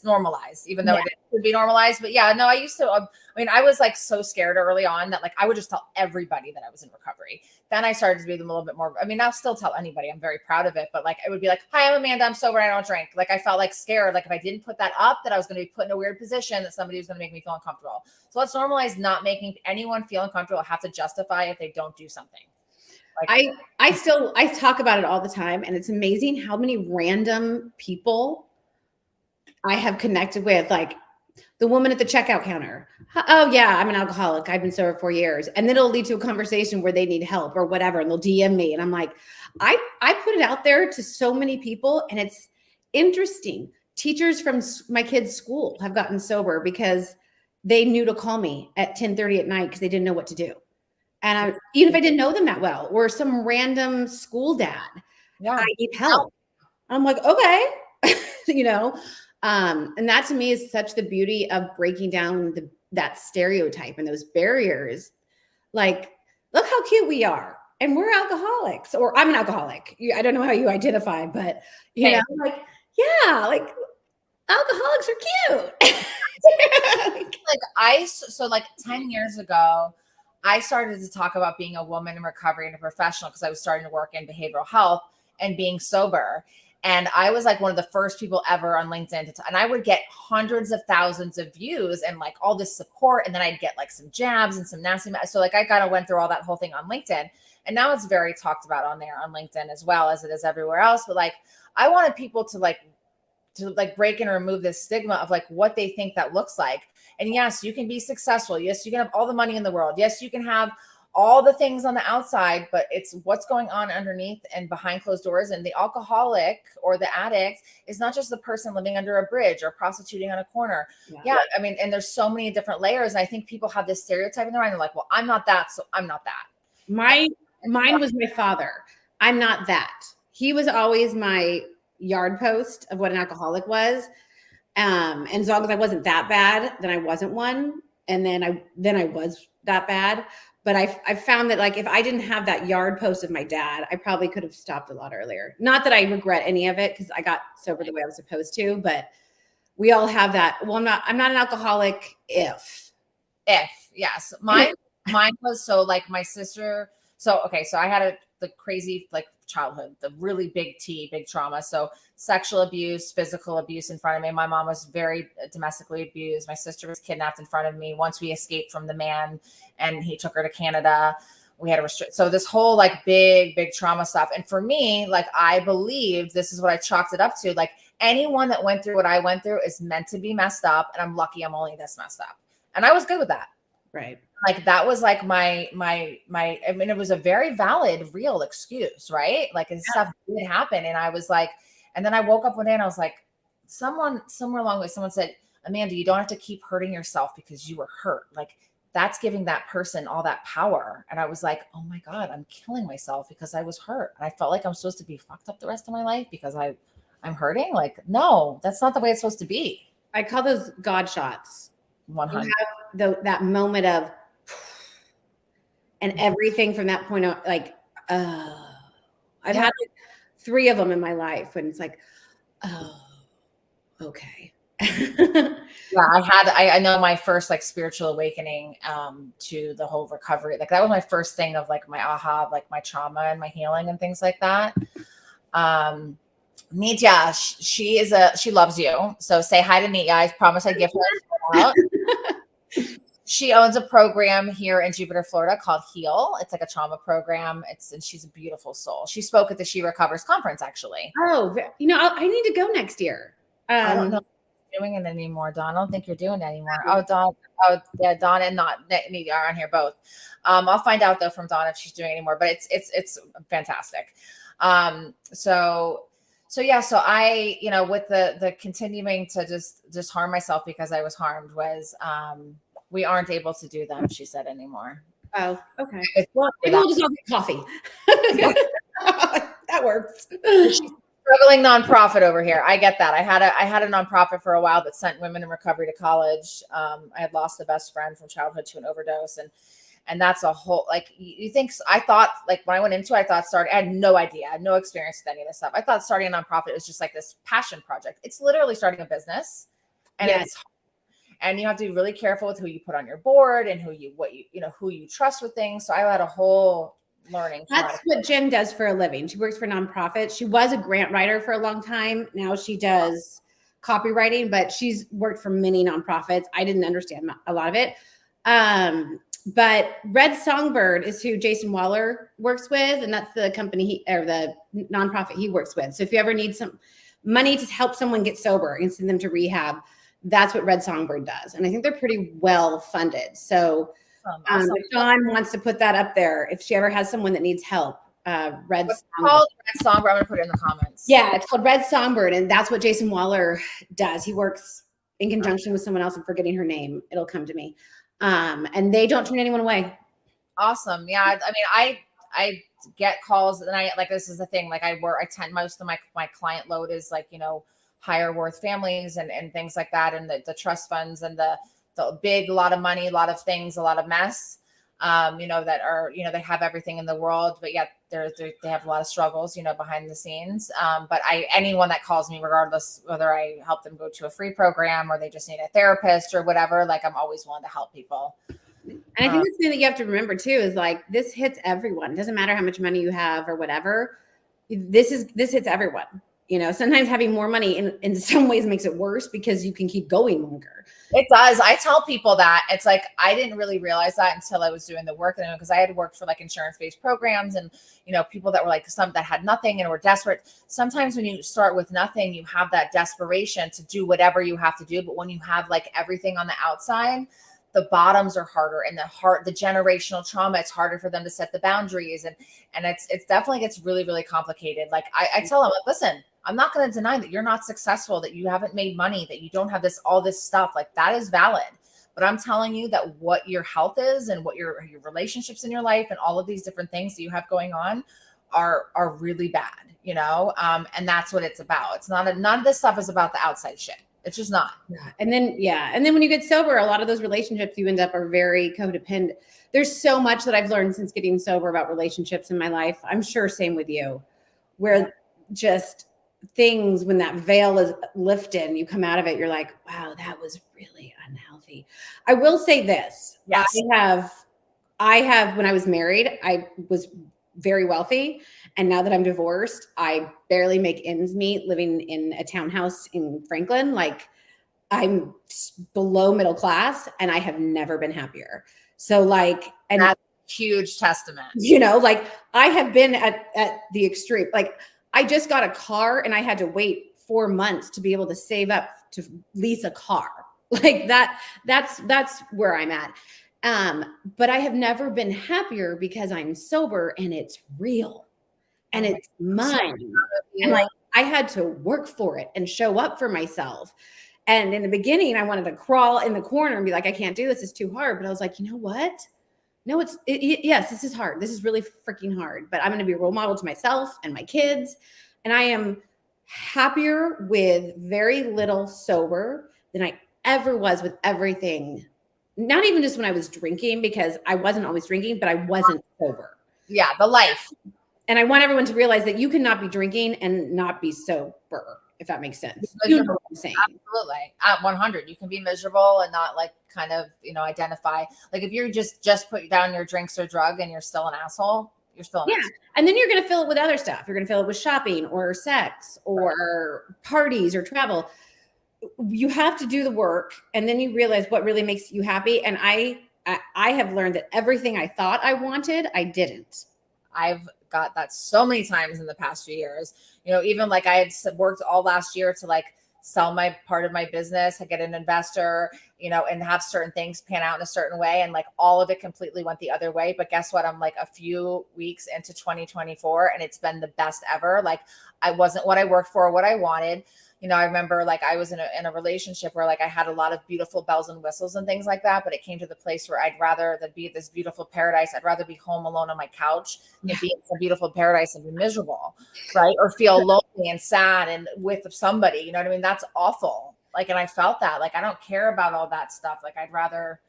normalized, even though it should be normalized. But yeah, no, I used to, I mean, I was like so scared early on that like I would just tell everybody that I was in recovery. Then I started to be them a little bit more. I mean, I'll still tell anybody. I'm very proud of it. But like, I would be like, hi, I'm Amanda. I'm sober. I don't drink. Like, I felt like scared. Like if I didn't put that up, that I was going to be put in a weird position, that somebody was going to make me feel uncomfortable. So let's normalize not making anyone feel uncomfortable or have to justify if they don't do something. Like, I talk about it all the time. And it's amazing how many random people I have connected with, like the woman at the checkout counter. Oh yeah, I'm an alcoholic. I've been sober for 4 years. And then it'll lead to a conversation where they need help or whatever. And they'll DM me. And I'm like, I put it out there to so many people. And it's interesting. Teachers from my kids' school have gotten sober because they knew to call me at 10:30 at night because they didn't know what to do. And even if I didn't know them that well, or some random school dad, I need help. I'm like, okay, you know. And that to me is such the beauty of breaking down that stereotype and those barriers. Like, look how cute we are. And we're alcoholics, or I'm an alcoholic. I don't know how you identify, but you know, like, yeah, like alcoholics are cute. like 10 years ago, I started to talk about being a woman in recovery and a professional because I was starting to work in behavioral health and being sober. And I was like one of the first people ever on LinkedIn and I would get hundreds of thousands of views and like all this support. And then I'd get like some jabs and some nasty. So like I kind of went through all that whole thing on LinkedIn, and now it's very talked about on there on LinkedIn as well as it is everywhere else. But like, I wanted people to break and remove this stigma of like what they think that looks like. And yes, you can be successful. Yes, you can have all the money in the world. Yes, you can have all the things on the outside, but it's what's going on underneath and behind closed doors. And the alcoholic or the addict is not just the person living under a bridge or prostituting on a corner. Yeah. I mean, and there's so many different layers. And I think people have this stereotype in their mind. They're like, well, I'm not that, so I'm not that. Mine was my father. I'm not that. He was always my yard post of what an alcoholic was. And as long as I wasn't that bad, then I wasn't one. And then I was that bad. But I've found that like if I didn't have that yard post of my dad, I probably could have stopped a lot earlier. Not that I regret any of it because I got sober the way I was supposed to, but we all have that. Well, I'm not an alcoholic if yes. Mine was so like my sister. So I had the crazy like childhood, the really big trauma. So sexual abuse, physical abuse in front of me. My mom was very domestically abused. My sister was kidnapped in front of me. Once we escaped from the man and he took her to Canada, we had to restrict. So this whole like big trauma stuff. And for me, like I believed, this is what I chalked it up to. Like anyone that went through what I went through is meant to be messed up. And I'm lucky I'm only this messed up. And I was good with that. right. Like that was like my, I mean, it was a very valid, real excuse, right? Like and stuff did happen. And I was like, and then I woke up one day and I was like, somewhere along the way, someone said, Amanda, you don't have to keep hurting yourself because you were hurt. Like that's giving that person all that power. And I was like, oh my God, I'm killing myself because I was hurt. And I felt like I'm supposed to be fucked up the rest of my life because I'm hurting. Like, no, that's not the way it's supposed to be. I call those God shots. 100. You have that moment of, and everything from that point on, like, I've had like 3 of them in my life when it's like, oh, okay. Yeah, I know my first like spiritual awakening to the whole recovery. Like that was my first thing of like my aha, like my trauma and my healing and things like that. Nitya, she loves you. So say hi to Nitya. I promise I'd give her a shout out. She owns a program here in Jupiter, Florida called Heal. It's like a trauma program. And she's a beautiful soul. She spoke at the She Recovers conference, actually. Oh, I need to go next year. I don't know if you're doing it anymore, Dawn. I don't think you're doing it anymore. Oh, Dawn. Oh, yeah, Dawn and not Nitya are on here both. I'll find out though from Dawn if she's doing it anymore. But it's fantastic. So I, with the continuing to just harm myself because I was harmed was we aren't able to do them, she said, anymore. Oh, okay. Well, maybe we'll just all get coffee. That works. She's struggling nonprofit over here. I get that. I had a nonprofit for a while that sent women in recovery to college. I had lost a best friend from childhood to an overdose, and that's a whole like you think. I thought like when I went into it, I had no idea, I had no experience with any of this stuff. I thought starting a nonprofit was just like this passion project. It's literally starting a business, and and you have to be really careful with who you put on your board and who you trust with things. So I had a whole learning. That's what Jen does for a living. She works for nonprofits. She was a grant writer for a long time. Now she does copywriting, but she's worked for many nonprofits. I didn't understand a lot of it. But Red Songbird is who Jason Waller works with. And that's the company or the nonprofit he works with. So if you ever need some money to help someone get sober and send them to rehab, that's what Red Songbird does. And I think they're pretty well funded. So awesome. If Dawn wants to put that up there, if she ever has someone that needs help, Red Songbird. Called Red Songbird. I'm going to put it in the comments. Yeah, it's called Red Songbird. And that's what Jason Waller does. He works in conjunction with someone else. I'm forgetting her name. It'll come to me. And they don't turn anyone away. Awesome. Yeah. I mean, I get calls and this is the thing. Like I tend most of my client load is like, higher worth families and things like that. And the trust funds and the big, a lot of money, a lot of things, a lot of mess, that are, they have everything in the world, but yet they have a lot of struggles, behind the scenes. But anyone that calls me, regardless whether I help them go to a free program or they just need a therapist or whatever, like I'm always willing to help people. And I think the thing that you have to remember too is like this hits everyone. It doesn't matter how much money you have or whatever. This hits everyone. Sometimes having more money in some ways makes it worse because you can keep going longer. It does. I tell people that it's like, I didn't really realize that until I was doing the work because I had worked for like insurance-based programs and, people that were like some that had nothing and were desperate. Sometimes when you start with nothing, you have that desperation to do whatever you have to do. But when you have like everything on the outside, the bottoms are harder and the generational trauma, it's harder for them to set the boundaries. And it's definitely gets really, really complicated. Like I tell them, listen, I'm not going to deny that you're not successful, that you haven't made money, that you don't have all this stuff. Like that is valid. But I'm telling you that what your health is and what your relationships in your life and all of these different things that you have going on are really bad, and that's what it's about. It's none of this stuff is about the outside shit. It's just not. And then when you get sober, a lot of those relationships you end up are very codependent. There's so much that I've learned since getting sober about relationships in my life. I'm sure same with you, where just things, when that veil is lifted and you come out of it, you're like, wow, that was really unhealthy. I will say this. Yes. I have, when I was married, I was very wealthy. And now that I'm divorced, I barely make ends meet living in a townhouse in Franklin. Like, I'm below middle class and I have never been happier. So like, and that's a huge testament. You know, like I have been at the extreme. Like I just got a car and I had to wait 4 months to be able to save up to lease a car. Like that's where I'm at. But I have never been happier because I'm sober and it's real and it's mine. And like I had to work for it and show up for myself. And in the beginning, I wanted to crawl in the corner and be like, I can't do this. It's too hard. But I was like, you know what? No, yes, this is hard. This is really freaking hard. But I'm going to be a role model to myself and my kids. And I am happier with very little sober than I ever was with everything. Not even just when I was drinking, because I wasn't always drinking, but I wasn't sober. Yeah, the life. And I want everyone to realize that you cannot be drinking and not be sober, if that makes sense. You know what I'm saying. Absolutely. At 100, you can be miserable and not like kind of, identify. Like if you're just put down your drinks or drug and you're still an asshole, you're still an asshole. And then you're going to fill it with other stuff. You're going to fill it with shopping or sex or parties or travel. You have to do the work, and then you realize what really makes you happy. And I have learned that everything I thought I wanted, I didn't. I've got that so many times in the past few years. Even like I had worked all last year to like sell my part of my business, I get an investor, and have certain things pan out in a certain way. And like all of it completely went the other way. But guess what? I'm like a few weeks into 2024 and it's been the best ever. Like I wasn't what I worked for, what I wanted. I remember like I was in a relationship where like I had a lot of beautiful bells and whistles and things like that, but it came to the place where I'd rather than be this beautiful paradise, I'd rather be home alone on my couch and be in some beautiful paradise and be miserable, right? Or feel lonely and sad and with somebody, you know what I mean? That's awful. Like, and I felt that, like, I don't care about all that stuff. Like, I'd rather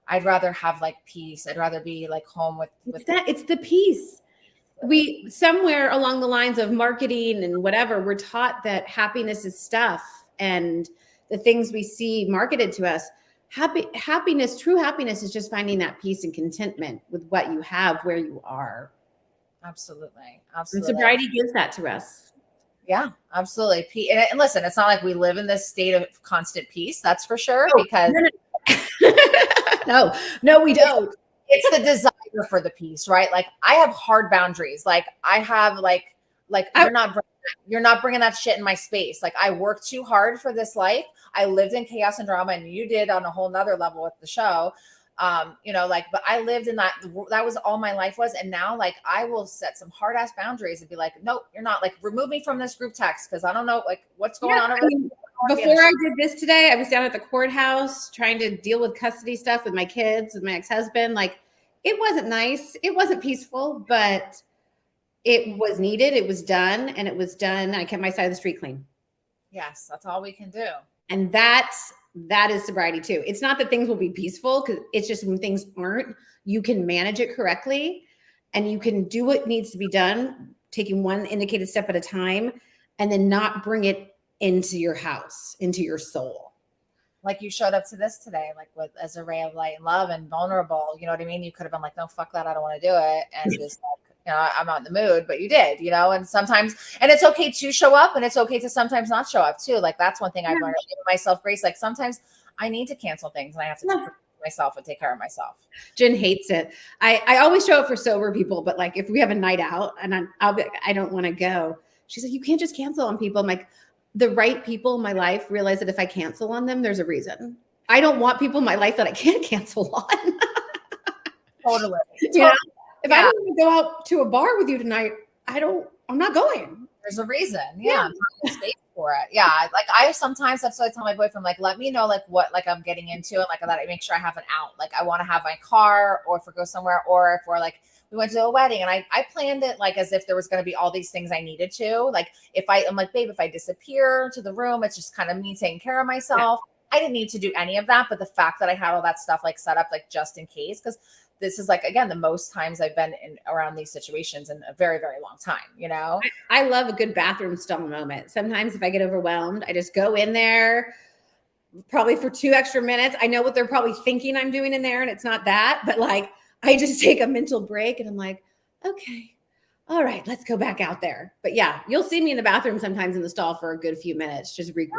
have like peace. I'd rather be like home with it's the peace. We somewhere along the lines of marketing and whatever, we're taught that happiness is stuff and the things we see marketed to us. Happiness, true happiness is just finding that peace and contentment with what you have, where you are. Absolutely. And sobriety gives that to us. Yeah, absolutely. And listen, it's not like we live in this state of constant peace. That's for sure. Because no, we don't. It's the desire for the peace, right? Like I have hard boundaries. Like I have like you're not bringing that shit in my space. Like I worked too hard for this life. I lived in chaos and drama, and you did on a whole nother level with the show. But I lived in that was all my life was. And now like I will set some hard ass boundaries and be like, nope, you're not, like, remove me from this group text because I don't know like what's going on over there. Before I did this today, I was down at the courthouse trying to deal with custody stuff with my kids, with my ex-husband. Like, it wasn't nice. It wasn't peaceful, but it was needed. It was done, and it was done. I kept my side of the street clean. Yes, that's all we can do. And that is sobriety too. It's not that things will be peaceful, because it's just when things aren't, you can manage it correctly and you can do what needs to be done, taking one indicated step at a time, and then not bring it into your house, into your soul. Like you showed up to this today, like as a ray of light and love and vulnerable. You know what I mean? You could have been like, no, fuck that. I don't want to do it. And just like, I'm not in the mood, but you did, and sometimes, and it's okay to show up and it's okay to sometimes not show up too. Like that's one thing I've learned, giving myself grace. Like sometimes I need to cancel things and I have to take myself and take care of myself. Jen hates it. I always show up for sober people, but like if we have a night out and I'll be, I don't want to go. She's like, you can't just cancel on people. I'm like, the right people in my life realize that if I cancel on them, there's a reason. I don't want people in my life that I can't cancel on. Totally. If I don't want to go out to a bar with you tonight, I'm not going. There's a reason. Yeah. I'm not space for it. Yeah. Like I sometimes, that's what I tell my boyfriend, like, let me know like what, like I'm getting into, and like that I make sure I have an out. Like I want to have my car, or if we go somewhere, or if we're like, we went to a wedding, and I planned it like as if there was going to be all these things I needed to. Like I'm like, babe, if I disappear to the room, it's just kind of me taking care of myself. I didn't need to do any of that. But the fact that I had all that stuff like set up, like just in case, because this is like, again, the most times I've been around these situations in a very, very long time, you know? I love a good bathroom stall moment. Sometimes if I get overwhelmed, I just go in there probably for 2 extra minutes. I know what they're probably thinking I'm doing in there, and it's not that, but like, I just take a mental break and I'm like, okay, all right, let's go back out there. But yeah, you'll see me in the bathroom sometimes in the stall for a good few minutes, just regrouping.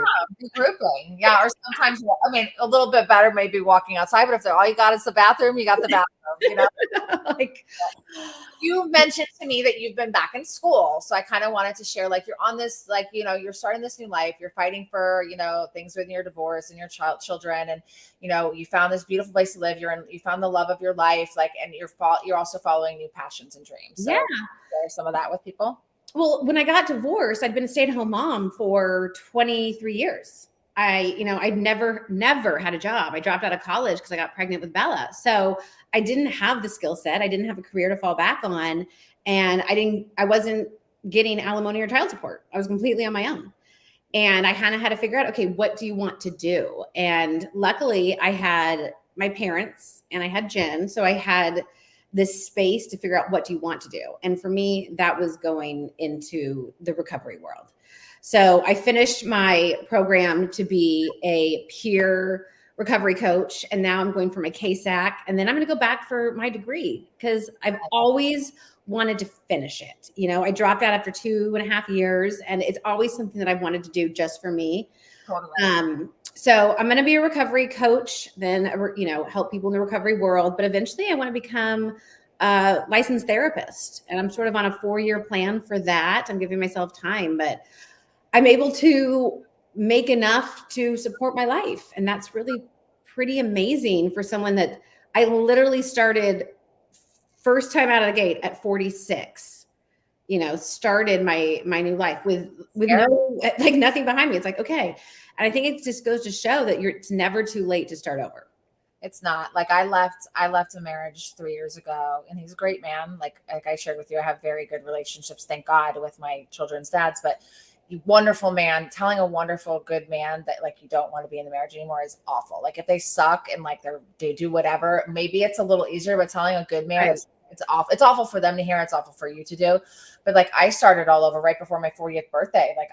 Regrouping. Yeah. Or sometimes, I mean, a little bit better maybe walking outside, but if all you got is the bathroom, you got the bathroom, you know? Like, you mentioned to me that you've been back in school. So I kind of wanted to share, like, you're on this, like, you know, you're starting this new life. You're fighting for, you know, things with your divorce and your children. And, you know, you found this beautiful place to live. You found the love of your life. Like, and you're also following new passions and dreams. So yeah. share some of that with people. Well, when I got divorced, I'd been a stay-at-home mom for 23 years. I'd never had a job. I dropped out of college because I got pregnant with Bella. So I didn't have the skill set. I didn't have a career to fall back on. And I wasn't getting alimony or child support. I was completely on my own. And I kind of had to figure out, okay, what do you want to do? And luckily I had my parents and I had Jen. So I had this space to figure out, what do you want to do? And for me, that was going into the recovery world. So I finished my program to be a peer recovery coach. And now I'm going for my KSAC. And then I'm going to go back for my degree because I've always wanted to finish it. You know, I dropped out after 2.5 years, and it's always something that I wanted to do just for me. Totally. So I'm going to be a recovery coach, then, you know, help people in the recovery world. But eventually I want to become a licensed therapist. And I'm sort of on a 4-year plan for that. I'm giving myself time, but I'm able to make enough to support my life. And that's really pretty amazing for someone that I literally started first time out of the gate at 46, you know, started my new life with no, like nothing behind me. It's like, okay. And I think it just goes to show that it's never too late to start over. It's not. Like, I left a marriage 3 years ago, and he's a great man. Like I shared with you, I have very good relationships, thank God, with my children's dads, but wonderful man. Telling a wonderful, good man that like you don't want to be in the marriage anymore is awful. Like if they suck and like they do whatever, maybe it's a little easier, but telling a good man is, it's awful. It's awful for them to hear. It's awful for you to do. But like I started all over right before my 40th birthday. Like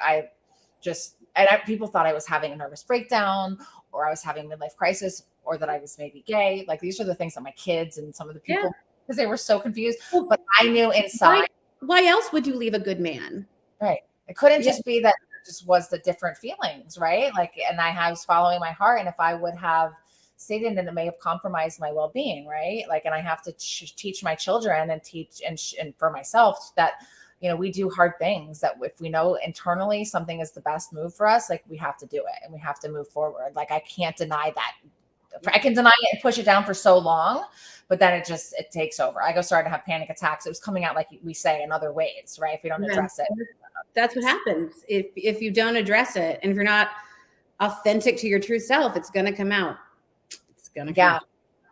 people thought I was having a nervous breakdown, or I was having a midlife crisis, or that I was maybe gay. Like these are the things that my kids and some of the people, because they were so confused. But I knew inside. Why else would you leave a good man? Right. It couldn't just be that it just was the different feelings, right? Like, and I was following my heart. And if I would have stayed in, then it may have compromised my well-being, right? Like, and I have to teach my children and teach and for myself that, you know, we do hard things, that if we know internally something is the best move for us, like we have to do it and we have to move forward. Like I can't deny that. I can deny it and push it down for so long, but then it takes over. I started to have panic attacks. It was coming out, like we say, in other ways, right? If we don't address it. That's what happens. If you don't address it, and if you're not authentic to your true self, it's going to come out. It's going to come out.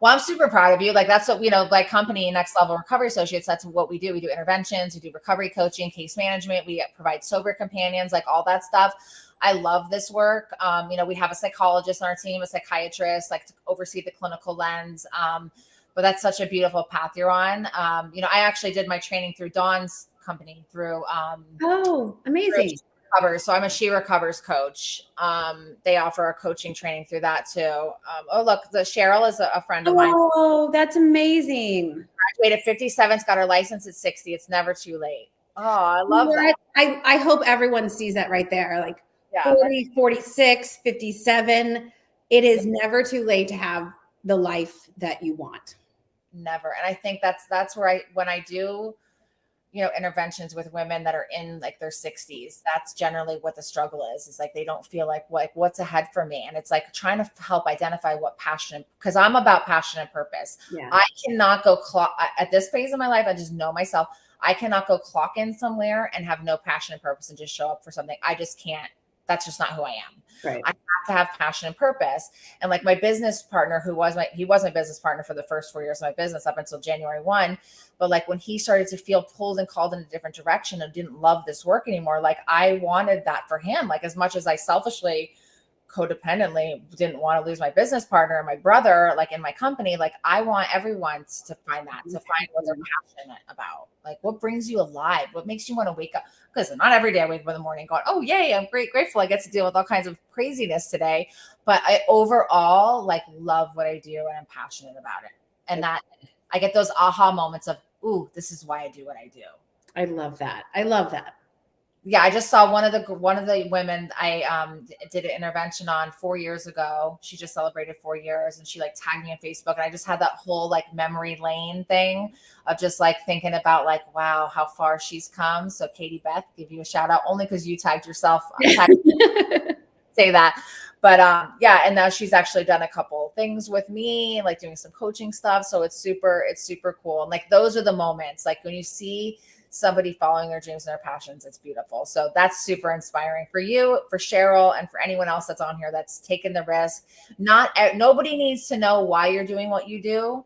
Well, I'm super proud of you. Like that's what, you know, like company Next Level Recovery Associates, that's what we do. We do interventions, we do recovery coaching, case management. We provide sober companions, like all that stuff. I love this work. You know, we have a psychologist on our team, a psychiatrist, like to oversee the clinical lens. But that's such a beautiful path you're on. You know, I actually did my training through Dawn's company through amazing. So I'm a She Recovers coach. They offer a coaching training through that too. The Cheryl is a friend of mine. Oh, that's amazing. Graduated at 57, got her license at 60. It's never too late. Oh, I love that. I hope everyone sees that right there. Like 40, 46, 57. It is never too late to have the life that you want. Never. And I think that's where when I do, you know, interventions with women that are in like their 60s, that's generally what the struggle is like, they don't feel like what's ahead for me. And it's like trying to help identify what passion, because I'm about passion and purpose. Yeah. I cannot go at this phase of my life. I just know myself. I cannot go clock in somewhere and have no passion and purpose and just show up for something. I just can't. That's just not who I am. Right. I have to have passion and purpose. And like my business partner, he was my business partner for the first 4 years of my business up until January 1. But like when he started to feel pulled and called in a different direction and didn't love this work anymore, like I wanted that for him. Like as much as I selfishly, codependently didn't want to lose my business partner and my brother, like in my company, like I want everyone to find that, to find what they're passionate about. Like what brings you alive? What makes you want to wake up? Because not every day I wake up in the morning going, oh yay, I'm grateful I get to deal with all kinds of craziness today. But I overall like love what I do and I'm passionate about it. And that I get those aha moments of, ooh, this is why I do what I do. I love that. I love that. Yeah, I just saw one of the women I did an intervention on 4 years ago. She just celebrated 4 years, and she like tagged me on Facebook, and I just had that whole like memory lane thing of just like thinking about like, wow, how far she's come. So Katie Beth, give you a shout out only because you tagged yourself. Say that, but yeah, and now she's actually done a couple things with me, like doing some coaching stuff. So it's super cool. And like those are the moments, like when you see somebody following their dreams and their passions, it's beautiful. So that's super inspiring for you, for Cheryl, and for anyone else that's on here that's taken the risk. Nobody needs to know why you're doing what you do.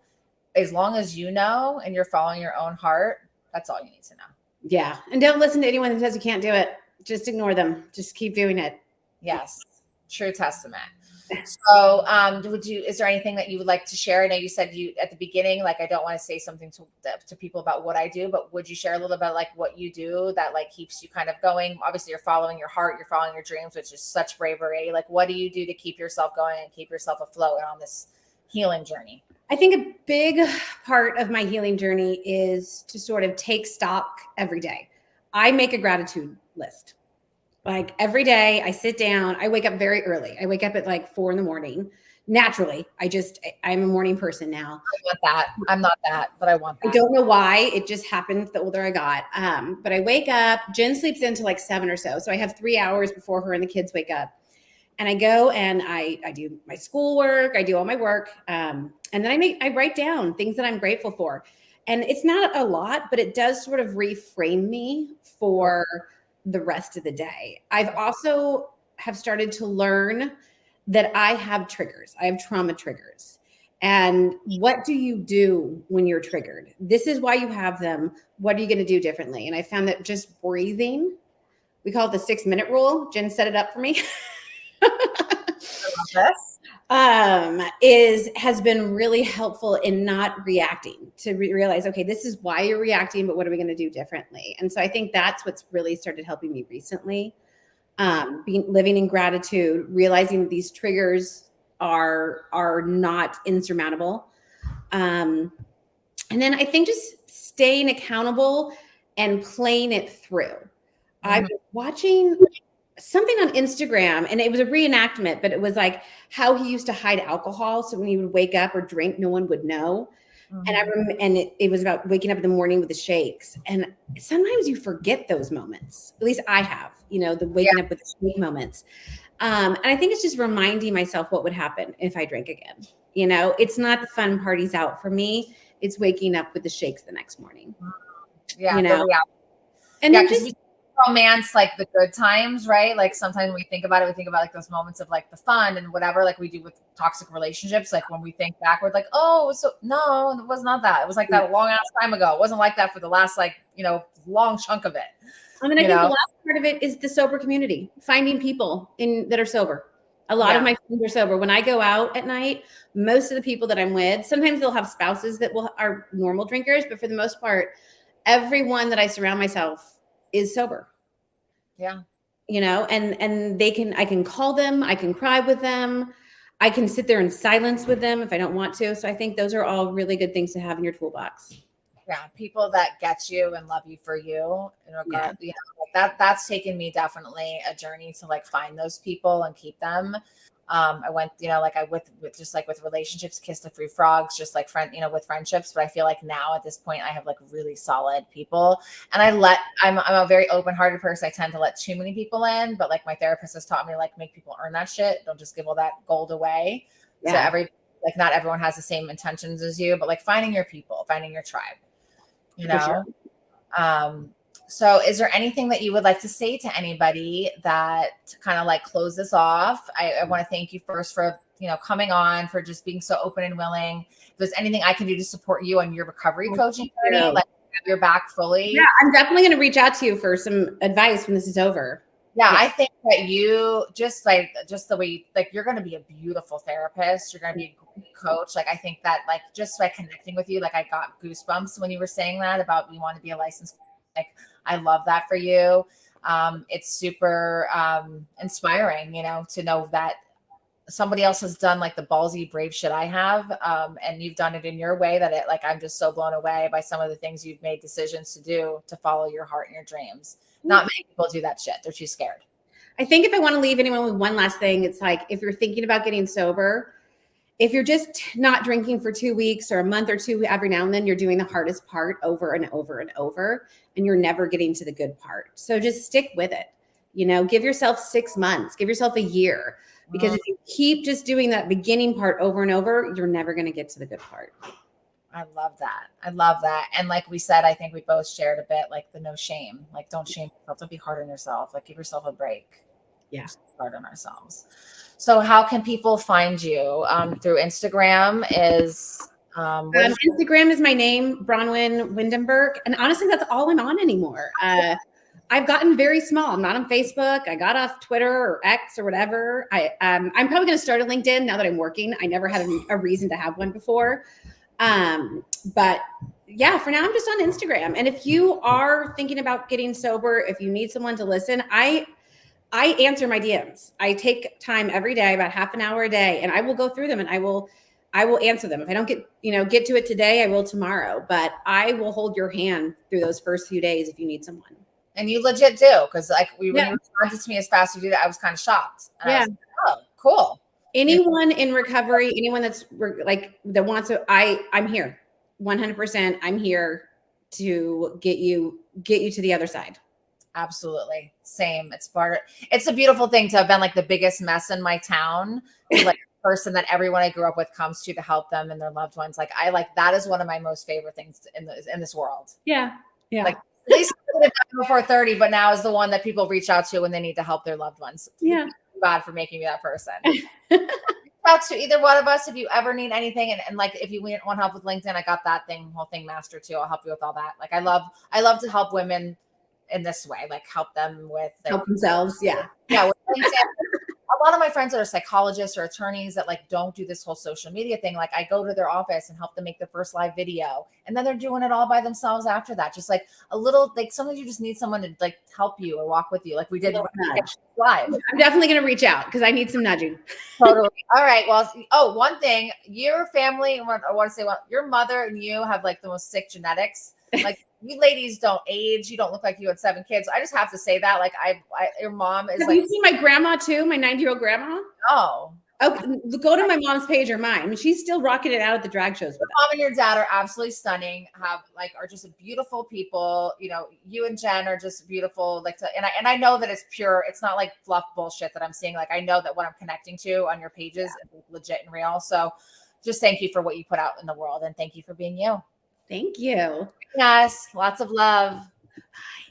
As long as you know and you're following your own heart, that's all you need to know. Yeah. And don't listen to anyone that says you can't do it. Just ignore them. Just keep doing it. Yes. True testament. So, is there anything that you would like to share? I know you said at the beginning, like, I don't want to say something to people about what I do, but would you share a little bit like what you do that like keeps you kind of going? Obviously you're following your heart, you're following your dreams, which is such bravery. Like, what do you do to keep yourself going and keep yourself afloat on this healing journey? I think a big part of my healing journey is to sort of take stock every day. I make a gratitude list. Like every day I sit down, I wake up very early. I wake up at like 4 a.m. Naturally. I'm a morning person now. I want that. I'm not that, but I want that. I don't know why. It just happened the older I got. But I wake up, Jen sleeps into like 7 or so. So I have 3 hours before her and the kids wake up. And I go and I do my schoolwork. I do all my work. And then I write down things that I'm grateful for. And it's not a lot, but it does sort of reframe me for the rest of the day. I've also have started to learn that I have triggers. I have trauma triggers. And what do you do when you're triggered? This is why you have them. What are you going to do differently? And I found that just breathing, we call it the 6-minute rule. Jen set it up for me. Has been really helpful in not reacting, to realize, okay, this is why you're reacting, but what are we going to do differently? And so I think that's what's really started helping me recently. Living in gratitude, realizing that these triggers are not insurmountable. And then I think just staying accountable and playing it through. I was watching something on Instagram, and it was a reenactment, but it was like how he used to hide alcohol. So when he would wake up or drink, no one would know. And it was about waking up in the morning with the shakes. And sometimes you forget those moments. At least I have, the waking up with the shake moments. And I think it's just reminding myself what would happen if I drank again. It's not the fun parties out for me. It's waking up with the shakes the next morning. Yeah. And then just romance like the good times, right? Like sometimes when we think about it, we think about like those moments of like the fun and whatever, like we do with toxic relationships. Like when we think backward, like, oh, so no, it was not that. It was like that a long ass time ago. It wasn't like that for the last long chunk of it. I mean, I think the last part of it is the sober community, finding people that are sober. A lot of my friends are sober. When I go out at night, most of the people that I'm with, sometimes they'll have spouses that are normal drinkers, but for the most part, everyone that I surround myself is sober. Yeah. And I can call them, I can cry with them. I can sit there in silence with them if I don't want to. So I think those are all really good things to have in your toolbox. Yeah. People that get you and love you for you in regard, that's taken me definitely a journey to like find those people and keep them. I went, with relationships, kissed a few frogs, just like with friendships. But I feel like now at this point I have like really solid people, and I'm a very open-hearted person. I tend to let too many people in, but like my therapist has taught me, like, make people earn that shit. Don't just give all that gold away to not everyone has the same intentions as you, but like finding your people, finding your tribe, Sure. So is there anything that you would like to say to anybody that kind of like close this off? I want to thank you first for, coming on, for just being so open and willing. If there's anything I can do to support you on your recovery coaching journey, like have your back fully. Yeah, I'm definitely going to reach out to you for some advice when this is over. Yeah, I think that you just the way, like, you're going to be a beautiful therapist. You're going to be a great coach. Like, I think that, like, just by connecting with you, like, I got goosebumps when you were saying that about you want to be a licensed. Like, I love that for you. It's super inspiring, to know that somebody else has done like the ballsy, brave shit I have. And you've done it in your way that I'm just so blown away by some of the things you've made decisions to do to follow your heart and your dreams. Not many people do that shit. They're too scared. I think if I want to leave anyone with one last thing, it's like, if you're thinking about getting sober, if you're just not drinking for 2 weeks or a month or two, every now and then, you're doing the hardest part over and over and over, and you're never getting to the good part. So just stick with it. Give yourself 6 months, give yourself a year, because if you keep just doing that beginning part over and over, you're never going to get to the good part. I love that. And like we said, I think we both shared a bit, like, the no shame, like, don't shame yourself. Don't be hard on yourself. Like, give yourself a break. Yeah. Hard on ourselves. So how can people find you? Through Instagram is Instagram is my name, Braunwyn Windham. And honestly, that's all I'm on anymore. I've gotten very small. I'm not on Facebook. I got off Twitter or X or whatever. I'm probably going to start a LinkedIn now that I'm working. I never had a reason to have one before. But yeah, for now I'm just on Instagram. And if you are thinking about getting sober, if you need someone to listen, I answer my DMs. I take time every day, about half an hour a day, and I will go through them and I will answer them. If I don't get to it today, I will tomorrow, but I will hold your hand through those first few days if you need someone. And you legit do, because like when you responded to me as fast as you did, I was kind of shocked. And I was like, oh, cool. Anyone in recovery, anyone that's like that wants to, I'm here, 100%. I'm here to get you to the other side. Absolutely. Same. It's a beautiful thing to have been like the biggest mess in my town, to like the person that everyone I grew up with comes to help them and their loved ones. Like, that is one of my most favorite things in this world. Yeah. Yeah. Like, at least I could have done before 30, but now is the one that people reach out to when they need to help their loved ones. Yeah. Bad for making me that person. Reach out to either one of us if you ever need anything, and like, if you want help with LinkedIn, I got that whole thing mastered too. I'll help you with all that. Like, I love to help women in this way, like help them with help themselves. Yeah. With LinkedIn. A lot of my friends that are psychologists or attorneys that like don't do this whole social media thing, like, I go to their office and help them make their first live video, and then they're doing it all by themselves after that. Just like a little, like, sometimes you just need someone to like help you or walk with you, like we did live. I'm definitely going to reach out because I need some nudging. Totally. All right. Well, one thing, your family, I want to say, your mother and you have like the most sick genetics. Like, you ladies don't age. You don't look like you had 7 kids. I just have to say that. Like, your mom is. Have you seen my grandma too? My 90-year-old grandma? No. Okay, go to my mom's page or mine. I mean, she's still rocking it out at the drag shows. Your mom and your dad are absolutely stunning. Are just beautiful people. You and Jen are just beautiful. And I know that it's pure. It's not like fluff bullshit that I'm seeing. Like, I know that what I'm connecting to on your pages is legit and real. So, just thank you for what you put out in the world, and thank you for being you. Thank you. Yes, lots of love. Bye.